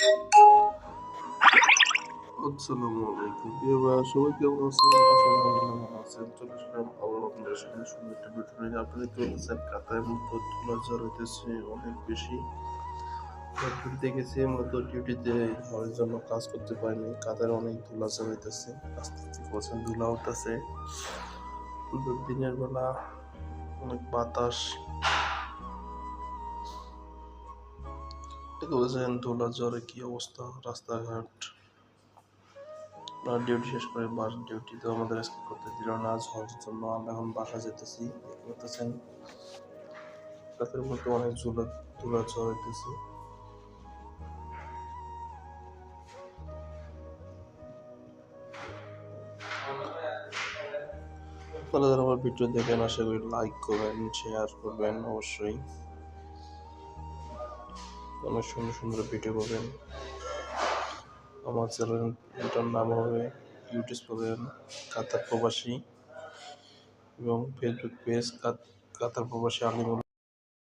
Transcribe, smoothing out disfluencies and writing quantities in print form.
আসসালামু আলাইকুম প্রিয় ভাইয়া, সবাই কেমন আছেন? আশা করি ভালো আছেন। চলে আসলাম আবার আপনাদের সামনে সুন্দর একটা ভিডিও নিয়ে। আপনারা দেখতে পাচ্ছেন কাতারের মতো ধুলা ঝড় হইতেছে অনেক বেশি। ডিউটিতে গেছি, মূলত ডিউটিতে ঝড়ের জন্য কাজ করতে পারিনি। কাতারে অনেক ধুলা ঝড় হইতেছে, আস্তে আস্তে প্রচুর ধুলা উঠতেছে। দিনের বেলা অনেক বাতাস, দেখতে পাচ্ছেন ধুলা ঝড়ে কি অবস্থা রাস্তাঘাট। ডিউটি শেষ করে ডিউটিতে আমাদের আজকে করতে দিল না ঝড়ের জন্য। আমরা এখন বাসা যেতেছি, দেখতে পাচ্ছেন রাতের মধ্যে অনেক ধুলা ঝড় হইতেছে। আপনারা যারা আমার ভিডিও দেখেন, আশা করি লাইক করবেন, শেয়ার করবেন। অবশ্যই অনেক সুন্দর সুন্দর ভিডিও পাবেন। আমার চ্যানেলটার নাম হবে ইউটিউব পাবেন কাতার প্রবাসী, এবং ফেসবুক পেজ কাতার প্রবাসী আলিমুল।